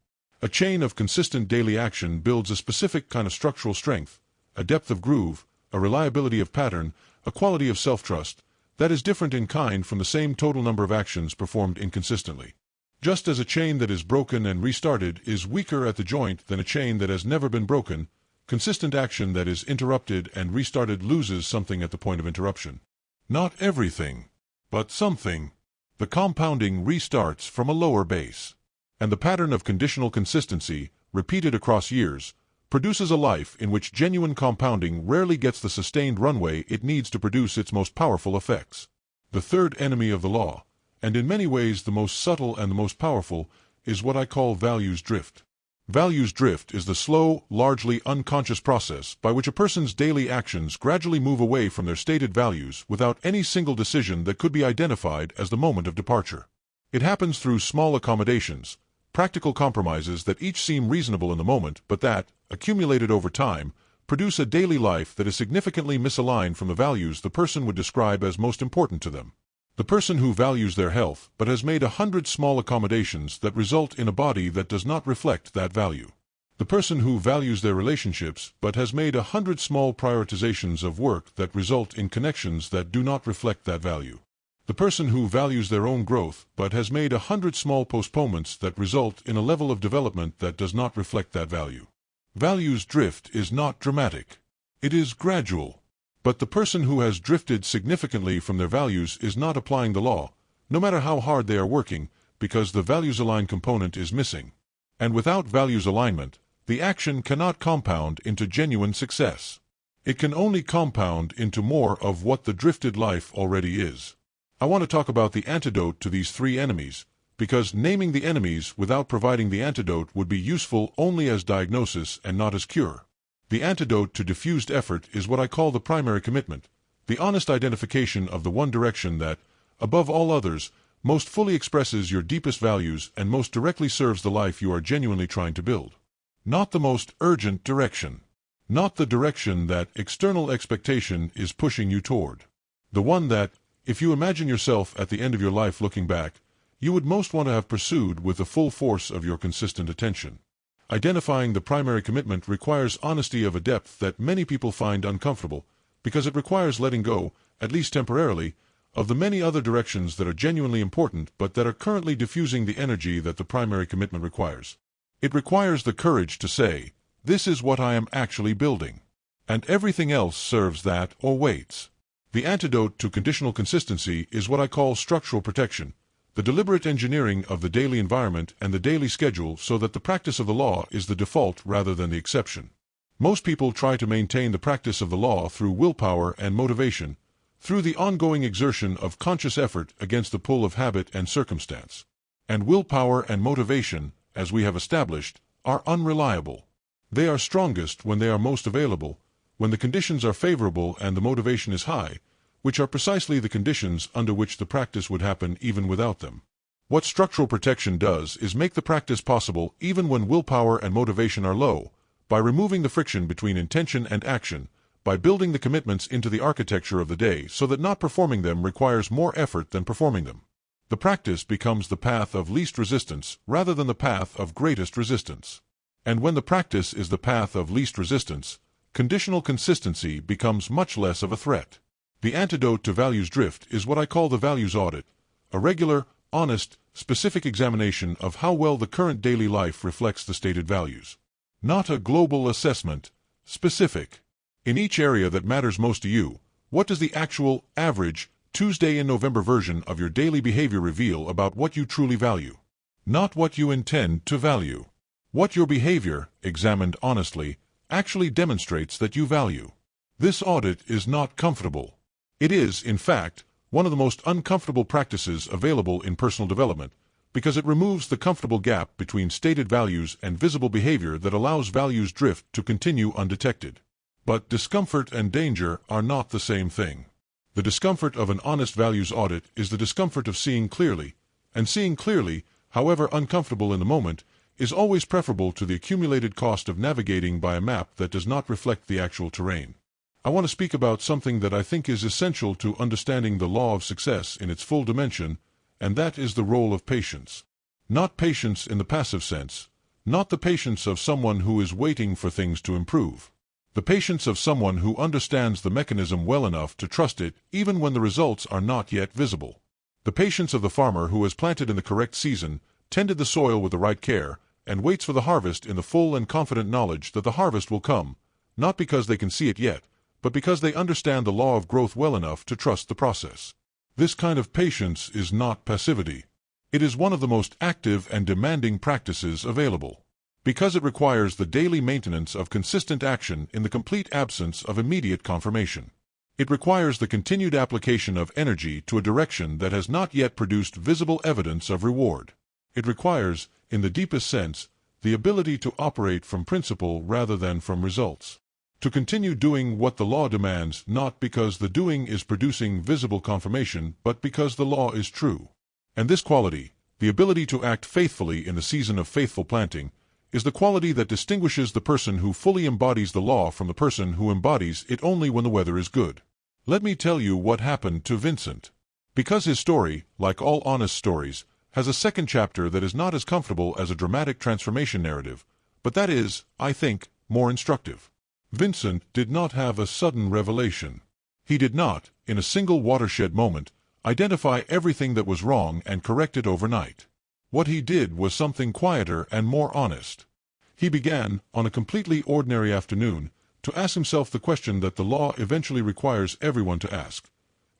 A chain of consistent daily action builds a specific kind of structural strength, a depth of groove, a reliability of pattern, a quality of self-trust, that is different in kind from the same total number of actions performed inconsistently. Just as a chain that is broken and restarted is weaker at the joint than a chain that has never been broken, consistent action that is interrupted and restarted loses something at the point of interruption. Not everything, but something. The compounding restarts from a lower base. And the pattern of conditional consistency, repeated across years, produces a life in which genuine compounding rarely gets the sustained runway it needs to produce its most powerful effects. The third enemy of the law, and in many ways the most subtle and the most powerful, is what I call values drift. Values drift is the slow, largely unconscious process by which a person's daily actions gradually move away from their stated values without any single decision that could be identified as the moment of departure. It happens through small accommodations, practical compromises that each seem reasonable in the moment but that, accumulated over time, produce a daily life that is significantly misaligned from the values the person would describe as most important to them. The person who values their health but has made 100 small accommodations that result in a body that does not reflect that value. The person who values their relationships but has made 100 small prioritizations of work that result in connections that do not reflect that value. The person who values their own growth but has made 100 small postponements that result in a level of development that does not reflect that value. Values drift is not dramatic. It is gradual. But the person who has drifted significantly from their values is not applying the law, no matter how hard they are working, because the values-aligned component is missing. And without values alignment, the action cannot compound into genuine success. It can only compound into more of what the drifted life already is. I want to talk about the antidote to these three enemies, because naming the enemies without providing the antidote would be useful only as diagnosis and not as cure. The antidote to diffused effort is what I call the primary commitment, the honest identification of the one direction that, above all others, most fully expresses your deepest values and most directly serves the life you are genuinely trying to build. Not the most urgent direction. Not the direction that external expectation is pushing you toward. The one that, if you imagine yourself at the end of your life looking back, you would most want to have pursued with the full force of your consistent attention. Identifying the primary commitment requires honesty of a depth that many people find uncomfortable, because it requires letting go, at least temporarily, of the many other directions that are genuinely important but that are currently diffusing the energy that the primary commitment requires. It requires the courage to say, "This is what I am actually building," and everything else serves that or waits. The antidote to conditional consistency is what I call structural protection, the deliberate engineering of the daily environment and the daily schedule so that the practice of the law is the default rather than the exception. Most people try to maintain the practice of the law through willpower and motivation, through the ongoing exertion of conscious effort against the pull of habit and circumstance. And willpower and motivation, as we have established, are unreliable. They are strongest when they are most available, when the conditions are favorable and the motivation is high, which are precisely the conditions under which the practice would happen even without them. What structural protection does is make the practice possible even when willpower and motivation are low, by removing the friction between intention and action, by building the commitments into the architecture of the day so that not performing them requires more effort than performing them. The practice becomes the path of least resistance rather than the path of greatest resistance. And when the practice is the path of least resistance, conditional consistency becomes much less of a threat. The antidote to values drift is what I call the values audit, a regular, honest, specific examination of how well the current daily life reflects the stated values. Not a global assessment, specific. In each area that matters most to you, what does the actual, average, Tuesday in November version of your daily behavior reveal about what you truly value? Not what you intend to value. What your behavior, examined honestly, actually demonstrates that you value. This audit is not comfortable. It is, in fact, one of the most uncomfortable practices available in personal development, because it removes the comfortable gap between stated values and visible behavior that allows values drift to continue undetected. But discomfort and danger are not the same thing. The discomfort of an honest values audit is the discomfort of seeing clearly, and seeing clearly, however uncomfortable in the moment, is always preferable to the accumulated cost of navigating by a map that does not reflect the actual terrain. I want to speak about something that I think is essential to understanding the law of success in its full dimension, and that is the role of patience. Not patience in the passive sense, not the patience of someone who is waiting for things to improve. The patience of someone who understands the mechanism well enough to trust it even when the results are not yet visible. The patience of the farmer who has planted in the correct season, tended the soil with the right care, and waits for the harvest in the full and confident knowledge that the harvest will come, not because they can see it yet, but because they understand the law of growth well enough to trust the process. This kind of patience is not passivity. It is one of the most active and demanding practices available, because it requires the daily maintenance of consistent action in the complete absence of immediate confirmation. It requires the continued application of energy to a direction that has not yet produced visible evidence of reward. It requires, in the deepest sense, the ability to operate from principle rather than from results. To continue doing what the law demands, not because the doing is producing visible confirmation, but because the law is true. And this quality, the ability to act faithfully in the season of faithful planting, is the quality that distinguishes the person who fully embodies the law from the person who embodies it only when the weather is good. Let me tell you what happened to Vincent. Because his story, like all honest stories, has a second chapter that is not as comfortable as a dramatic transformation narrative, but that is, I think, more instructive. Vincent did not have a sudden revelation. He did not, in a single watershed moment, identify everything that was wrong and correct it overnight. What he did was something quieter and more honest. He began, on a completely ordinary afternoon, to ask himself the question that the law eventually requires everyone to ask.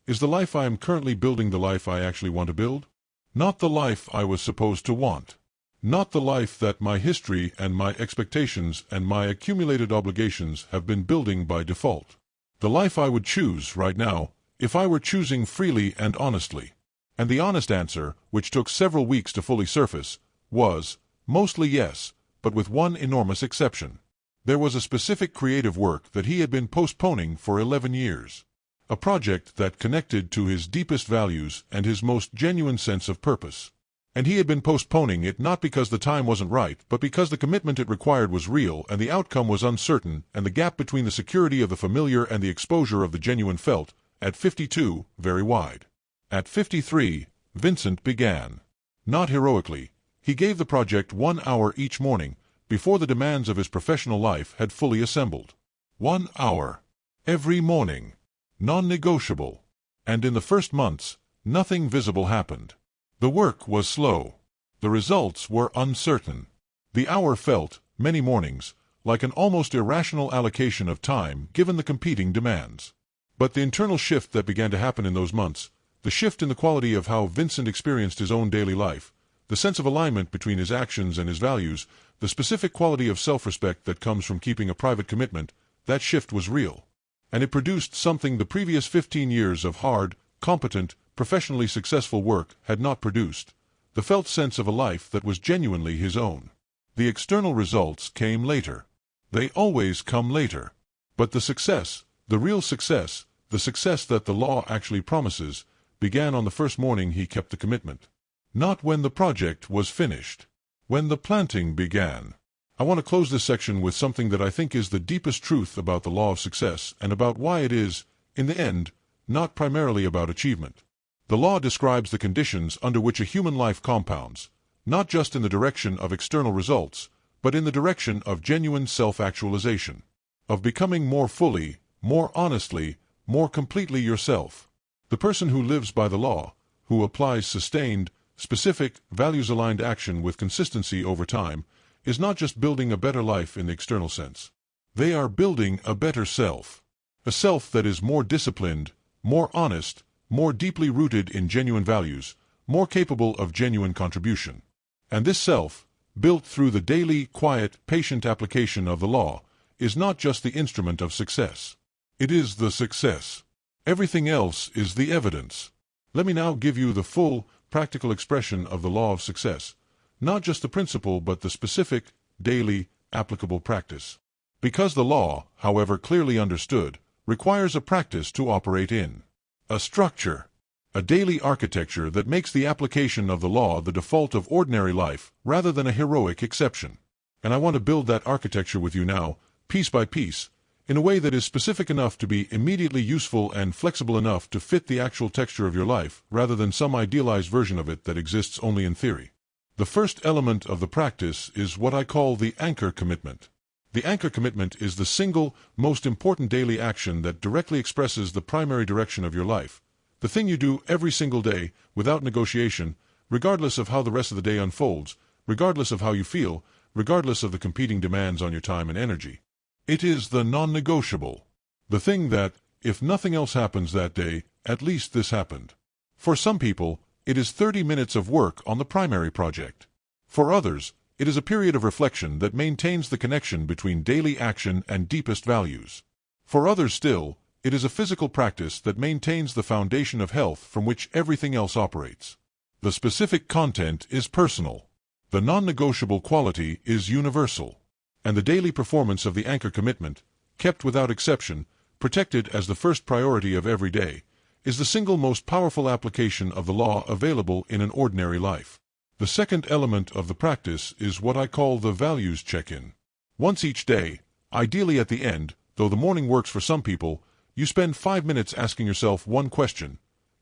Is the life I am currently building the life I actually want to build? Not the life I was supposed to want. Not the life that my history and my expectations and my accumulated obligations have been building by default. The life I would choose right now, if I were choosing freely and honestly. And the honest answer, which took several weeks to fully surface, was, mostly yes, but with one enormous exception. There was a specific creative work that he had been postponing for 11 years. A project that connected to his deepest values and his most genuine sense of purpose. And he had been postponing it not because the time wasn't right, but because the commitment it required was real and the outcome was uncertain, and the gap between the security of the familiar and the exposure of the genuine felt, at 52, very wide. At 53, Vincent began. Not heroically, he gave the project 1 hour each morning, before the demands of his professional life had fully assembled. 1 hour. Every morning. Non-negotiable. And in the first months, nothing visible happened. The work was slow. The results were uncertain. The hour felt, many mornings, like an almost irrational allocation of time given the competing demands. But the internal shift that began to happen in those months, the shift in the quality of how Vincent experienced his own daily life, the sense of alignment between his actions and his values, the specific quality of self-respect that comes from keeping a private commitment, that shift was real. And it produced something the previous 15 years of hard, competent, professionally successful work had not produced, the felt sense of a life that was genuinely his own. The external results came later. They always come later. But the success, the real success, the success that the law actually promises, began on the first morning he kept the commitment. Not when the project was finished. When the planting began. I want to close this section with something that I think is the deepest truth about the law of success and about why it is, in the end, not primarily about achievement. The law describes the conditions under which a human life compounds, not just in the direction of external results, but in the direction of genuine self-actualization, of becoming more fully, more honestly, more completely yourself. The person who lives by the law, who applies sustained, specific, values-aligned action with consistency over time, is not just building a better life in the external sense. They are building a better self. A self that is more disciplined, more honest, more deeply rooted in genuine values, more capable of genuine contribution. And this self, built through the daily, quiet, patient application of the law, is not just the instrument of success. It is the success. Everything else is the evidence. Let me now give you the full, practical expression of the law of success, not just the principle but the specific, daily, applicable practice. Because the law, however clearly understood, requires a practice to operate in. A structure. A daily architecture that makes the application of the law the default of ordinary life rather than a heroic exception. And I want to build that architecture with you now, piece by piece, in a way that is specific enough to be immediately useful and flexible enough to fit the actual texture of your life rather than some idealized version of it that exists only in theory. The first element of the practice is what I call the anchor commitment. The anchor commitment is the single, most important daily action that directly expresses the primary direction of your life. The thing you do every single day, without negotiation, regardless of how the rest of the day unfolds, regardless of how you feel, regardless of the competing demands on your time and energy. It is the non-negotiable. The thing that, if nothing else happens that day, at least this happened. For some people, it is 30 minutes of work on the primary project. For others, it is a period of reflection that maintains the connection between daily action and deepest values. For others still, it is a physical practice that maintains the foundation of health from which everything else operates. The specific content is personal. The non-negotiable quality is universal. And the daily performance of the anchor commitment, kept without exception, protected as the first priority of every day, is the single most powerful application of the law available in an ordinary life. The second element of the practice is what I call the values check-in. Once each day, ideally at the end, though the morning works for some people, you spend 5 minutes asking yourself one question.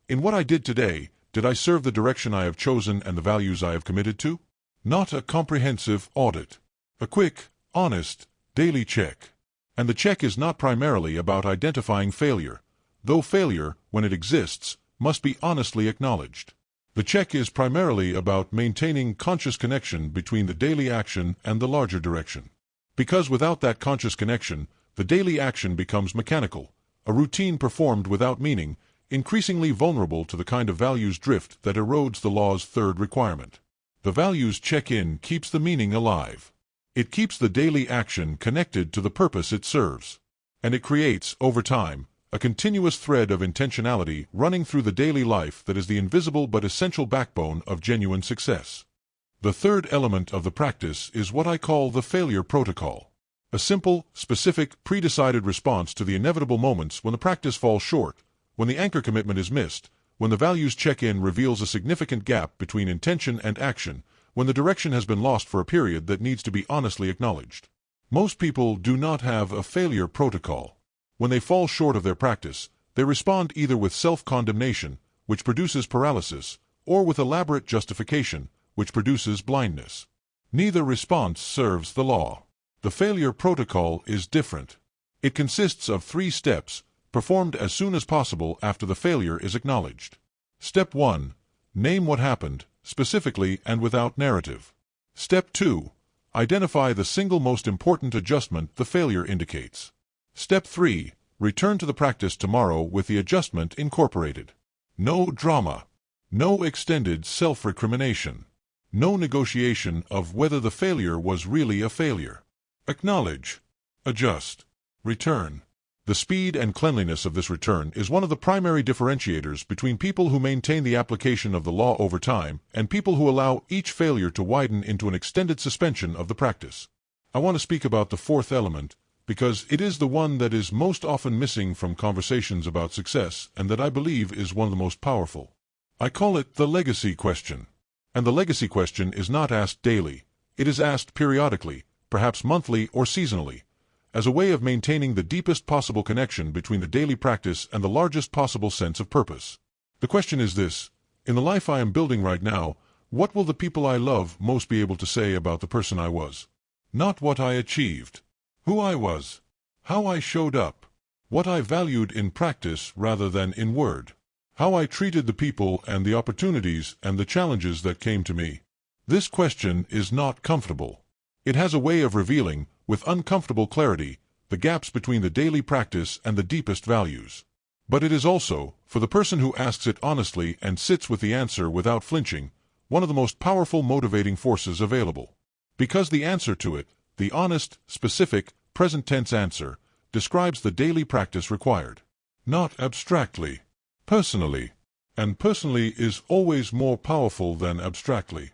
In what I did today, did I serve the direction I have chosen and the values I have committed to? Not a comprehensive audit. A quick, honest, daily check. And the check is not primarily about identifying failure, though failure, when it exists, must be honestly acknowledged. The check is primarily about maintaining conscious connection between the daily action and the larger direction. Because without that conscious connection, the daily action becomes mechanical, a routine performed without meaning, increasingly vulnerable to the kind of values drift that erodes the law's third requirement. The values check-in keeps the meaning alive. It keeps the daily action connected to the purpose it serves. And it creates, over time, a continuous thread of intentionality running through the daily life that is the invisible but essential backbone of genuine success. The third element of the practice is what I call the failure protocol. A simple, specific, pre-decided response to the inevitable moments when the practice falls short, when the anchor commitment is missed, when the values check-in reveals a significant gap between intention and action, when the direction has been lost for a period that needs to be honestly acknowledged. Most people do not have a failure protocol. When they fall short of their practice, they respond either with self-condemnation, which produces paralysis, or with elaborate justification, which produces blindness. Neither response serves the law. The failure protocol is different. It consists of 3 steps, performed as soon as possible after the failure is acknowledged. Step 1. Name what happened, specifically and without narrative. Step 2. Identify the single most important adjustment the failure indicates. Step 3. Return to the practice tomorrow with the adjustment incorporated. No drama. No extended self-recrimination. No negotiation of whether the failure was really a failure. Acknowledge. Adjust. Return. The speed and cleanliness of this return is one of the primary differentiators between people who maintain the application of the law over time and people who allow each failure to widen into an extended suspension of the practice. I want to speak about the fourth element, because it is the one that is most often missing from conversations about success and that I believe is one of the most powerful. I call it the legacy question. And the legacy question is not asked daily. It is asked periodically, perhaps monthly or seasonally, as a way of maintaining the deepest possible connection between the daily practice and the largest possible sense of purpose. The question is this: in the life I am building right now, what will the people I love most be able to say about the person I was? Not what I achieved. Who I was. How I showed up. What I valued in practice rather than in word. How I treated the people and the opportunities and the challenges that came to me. This question is not comfortable. It has a way of revealing, with uncomfortable clarity, the gaps between the daily practice and the deepest values. But it is also, for the person who asks it honestly and sits with the answer without flinching, one of the most powerful motivating forces available. Because the answer to it, the honest, specific, present-tense answer, describes the daily practice required. Not abstractly. Personally. and personally is always more powerful than abstractly.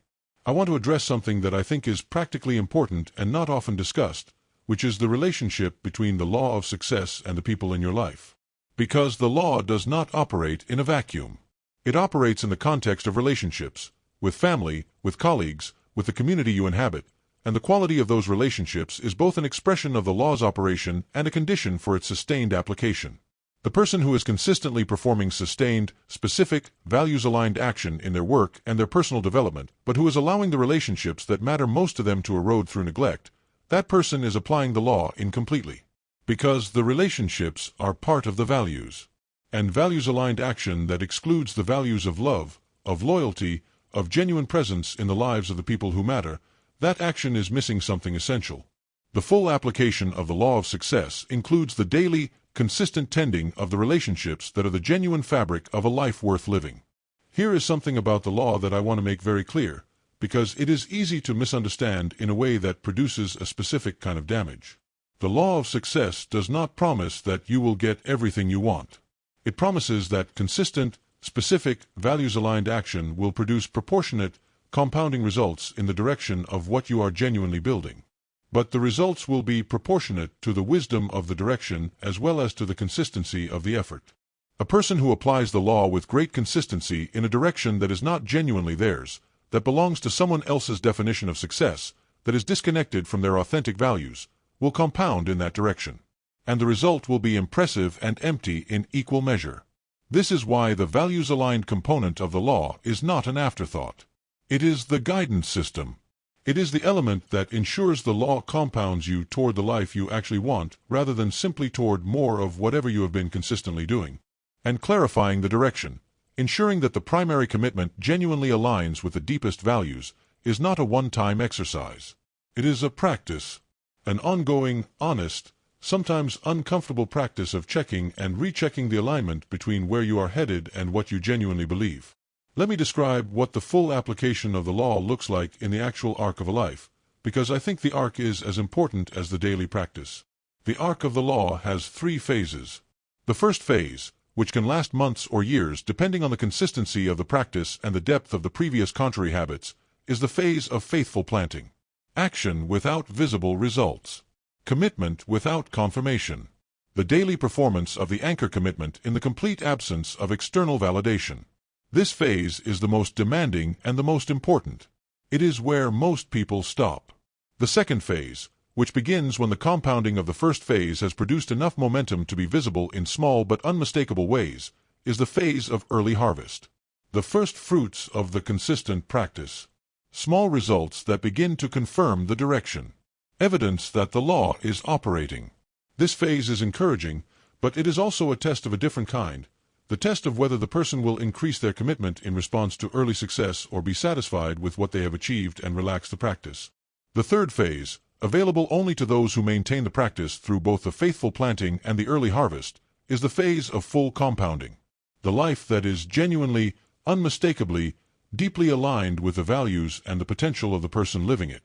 I want to address something that I think is practically important and not often discussed, which is the relationship between the law of success and the people in your life. Because the law does not operate in a vacuum. It operates in the context of relationships, with family, with colleagues, with the community you inhabit, and the quality of those relationships is both an expression of the law's operation and a condition for its sustained application. The person who is consistently performing sustained, specific, values-aligned action in their work and their personal development, but who is allowing the relationships that matter most to them to erode through neglect, that person is applying the law incompletely. Because the relationships are part of the values. And values-aligned action that excludes the values of love, of loyalty, of genuine presence in the lives of the people who matter, that action is missing something essential. The full application of the law of success includes the daily, consistent tending of the relationships that are the genuine fabric of a life worth living. Here is something about the law that I want to make very clear, because it is easy to misunderstand in a way that produces a specific kind of damage. The law of success does not promise that you will get everything you want. It promises that consistent, specific, values-aligned action will produce proportionate, compounding results in the direction of what you are genuinely building. But the results will be proportionate to the wisdom of the direction as well as to the consistency of the effort. A person who applies the law with great consistency in a direction that is not genuinely theirs, that belongs to someone else's definition of success, that is disconnected from their authentic values, will compound in that direction. And the result will be impressive and empty in equal measure. This is why the values-aligned component of the law is not an afterthought. It is the guidance system. It is the element that ensures the law compounds you toward the life you actually want rather than simply toward more of whatever you have been consistently doing. And clarifying the direction, ensuring that the primary commitment genuinely aligns with the deepest values, is not a one-time exercise. It is a practice. An ongoing, honest, sometimes uncomfortable practice of checking and rechecking the alignment between where you are headed and what you genuinely believe. Let me describe what the full application of the law looks like in the actual arc of a life, because I think the arc is as important as the daily practice. The arc of the law has 3 phases. The first phase, which can last months or years depending on the consistency of the practice and the depth of the previous contrary habits, is the phase of faithful planting. Action without visible results. Commitment without confirmation. The daily performance of the anchor commitment in the complete absence of external validation. This phase is the most demanding and the most important. It is where most people stop. The second phase, which begins when the compounding of the first phase has produced enough momentum to be visible in small but unmistakable ways, is the phase of early harvest. The first fruits of the consistent practice. Small results that begin to confirm the direction. Evidence that the law is operating. This phase is encouraging, but it is also a test of a different kind, the test of whether the person will increase their commitment in response to early success or be satisfied with what they have achieved and relax the practice. The third phase, available only to those who maintain the practice through both the faithful planting and the early harvest, is the phase of full compounding. The life that is genuinely, unmistakably, deeply aligned with the values and the potential of the person living it.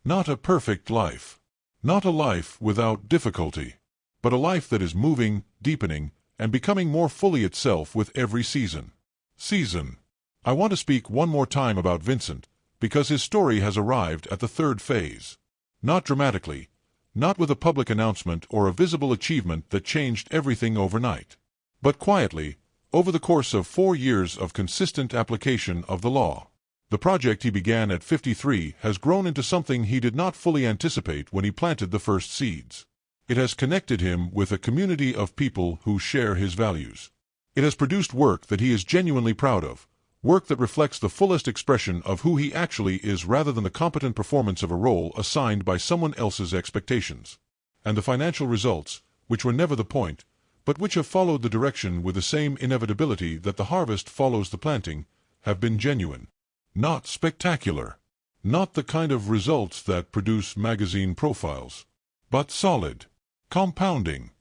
Not a perfect life. Not a life without difficulty. But a life that is moving, deepening, and becoming more fully itself with every season. I want to speak one more time about Vincent, because his story has arrived at the third phase. Not dramatically, not with a public announcement or a visible achievement that changed everything overnight, but quietly, over the course of 4 years of consistent application of the law. The project he began at 53 has grown into something he did not fully anticipate when he planted the first seeds. It has connected him with a community of people who share his values. It has produced work that he is genuinely proud of, work that reflects the fullest expression of who he actually is rather than the competent performance of a role assigned by someone else's expectations. And the financial results, which were never the point, but which have followed the direction with the same inevitability that the harvest follows the planting, have been genuine. Not spectacular. Not the kind of results that produce magazine profiles. But solid. Compounding.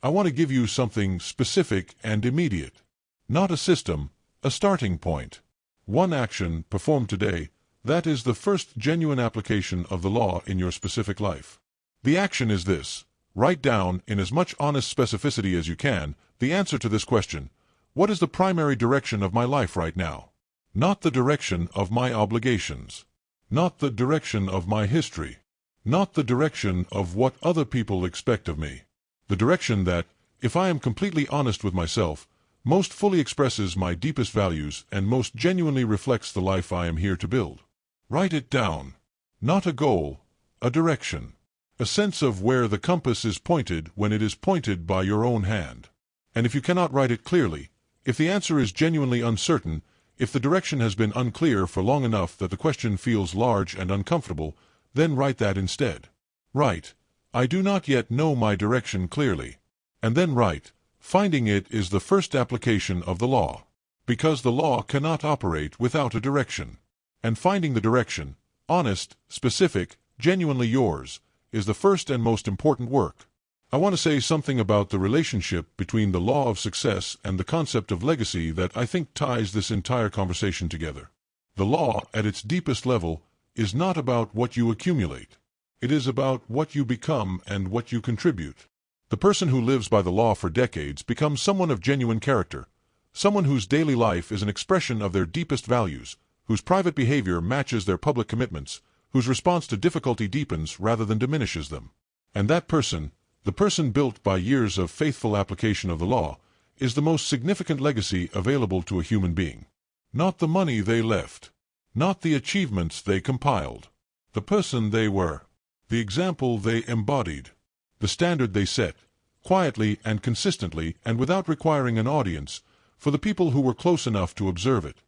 I want to give you something specific and immediate. Not a system, a starting point. One action performed today That is the first genuine application of the law in your specific life. The action is this. Write down, in as much honest specificity as you can, the answer to this question. What is the primary direction of my life right now? Not the direction of my obligations. Not the direction of my history. Not the direction of what other people expect of me. The direction that, if I am completely honest with myself, most fully expresses my deepest values and most genuinely reflects the life I am here to build. Write it down. Not a goal, a direction. A sense of where the compass is pointed when it is pointed by your own hand. And if you cannot write it clearly, if the answer is genuinely uncertain, if the direction has been unclear for long enough that the question feels large and uncomfortable, then write that instead. Write, I do not yet know my direction clearly. And then write, finding it is the first application of the law. Because the law cannot operate without a direction. And finding the direction, honest, specific, genuinely yours, is the first and most important work. I want to say something about the relationship between the law of success and the concept of legacy that I think ties this entire conversation together. The law, at its deepest level, is not about what you accumulate. It is about what you become and what you contribute. The person who lives by the law for decades becomes someone of genuine character, someone whose daily life is an expression of their deepest values, whose private behavior matches their public commitments, whose response to difficulty deepens rather than diminishes them. And that person, the person built by years of faithful application of the law, is the most significant legacy available to a human being. Not the money they left, not the achievements they compiled, the person they were, the example they embodied, the standard they set, quietly and consistently and without requiring an audience, for the people who were close enough to observe it.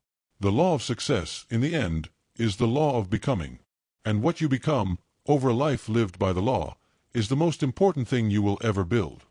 The law of success, in the end, is the law of becoming. And what you become, over a life lived by the law, is the most important thing you will ever build.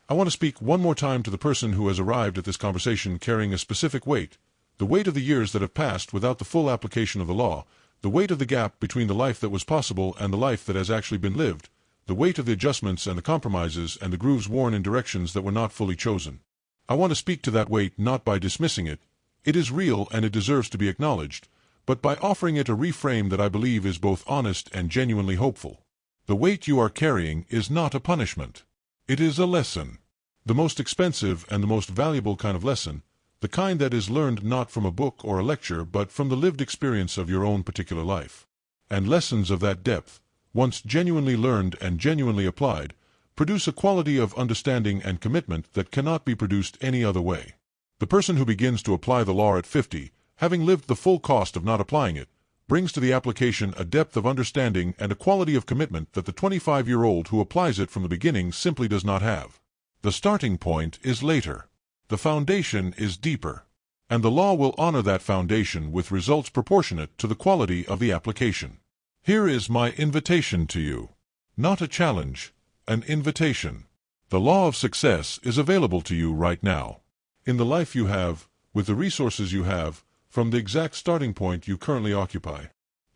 I want to speak one more time to the person who has arrived at this conversation carrying a specific weight, the weight of the years that have passed without the full application of the law, the weight of the gap between the life that was possible and the life that has actually been lived, the weight of the adjustments and the compromises and the grooves worn in directions that were not fully chosen. I want to speak to that weight not by dismissing it. It is real and it deserves to be acknowledged, but by offering it a reframe that I believe is both honest and genuinely hopeful. The weight you are carrying is not a punishment. It is a lesson. The most expensive and the most valuable kind of lesson, the kind that is learned not from a book or a lecture but from the lived experience of your own particular life. And lessons of that depth, once genuinely learned and genuinely applied, produce a quality of understanding and commitment that cannot be produced any other way. The person who begins to apply the law at 50, having lived the full cost of not applying it, brings to the application a depth of understanding and a quality of commitment that the 25-year-old who applies it from the beginning simply does not have. The starting point is later. The foundation is deeper. And the law will honor that foundation with results proportionate to the quality of the application. Here is my invitation to you. Not a challenge, an invitation. The law of success is available to you right now. In the life you have, with the resources you have, from the exact starting point you currently occupy.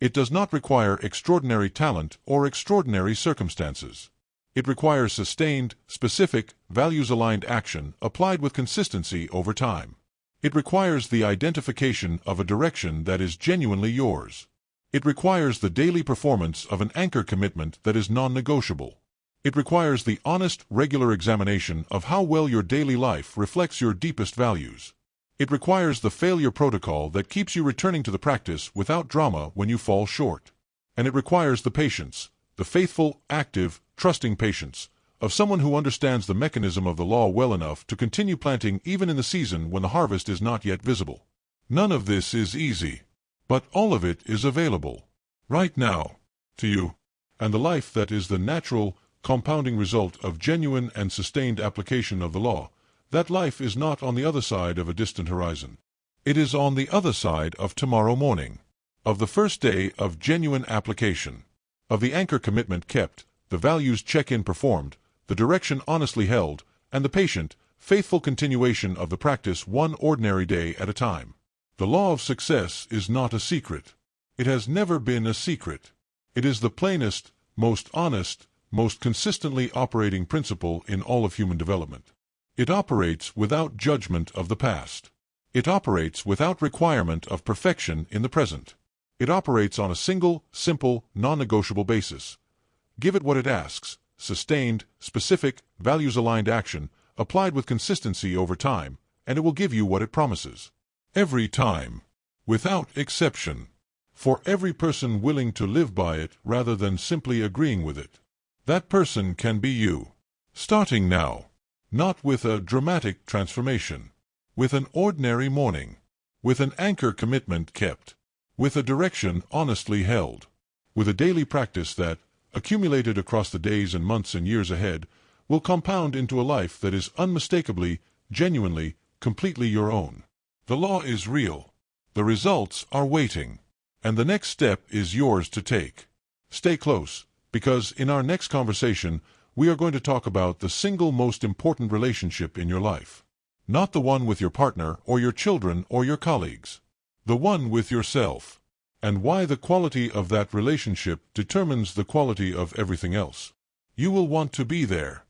It does not require extraordinary talent or extraordinary circumstances. It requires sustained, specific, values-aligned action applied with consistency over time. It requires the identification of a direction that is genuinely yours. It requires the daily performance of an anchor commitment that is non-negotiable. It requires the honest, regular examination of how well your daily life reflects your deepest values. It requires the failure protocol that keeps you returning to the practice without drama when you fall short. And it requires the patience, the faithful, active, trusting patience, of someone who understands the mechanism of the law well enough to continue planting even in the season when the harvest is not yet visible. None of this is easy, but all of it is available, right now, to you. And the life that is the natural, compounding result of genuine and sustained application of the law, that life is not on the other side of a distant horizon. It is on the other side of tomorrow morning, of the first day of genuine application, of the anchor commitment kept, the values check-in performed, the direction honestly held, and the patient, faithful continuation of the practice one ordinary day at a time. The law of success is not a secret. It has never been a secret. It is the plainest, most honest, most consistently operating principle in all of human development. It operates without judgment of the past. It operates without requirement of perfection in the present. It operates on a single, simple, non-negotiable basis. Give it what it asks: sustained, specific, values-aligned action, applied with consistency over time, and it will give you what it promises. Every time. Without exception. For every person willing to live by it rather than simply agreeing with it. That person can be you. Starting now. Not with a dramatic transformation. With an ordinary morning. With an anchor commitment kept. With a direction honestly held. With a daily practice that, accumulated across the days and months and years ahead, will compound into a life that is unmistakably, genuinely, completely your own. The law is real. The results are waiting. And the next step is yours to take. Stay close, because in our next conversation, we are going to talk about the single most important relationship in your life. Not the one with your partner or your children or your colleagues. The one with yourself. And why the quality of that relationship determines the quality of everything else. You will want to be there.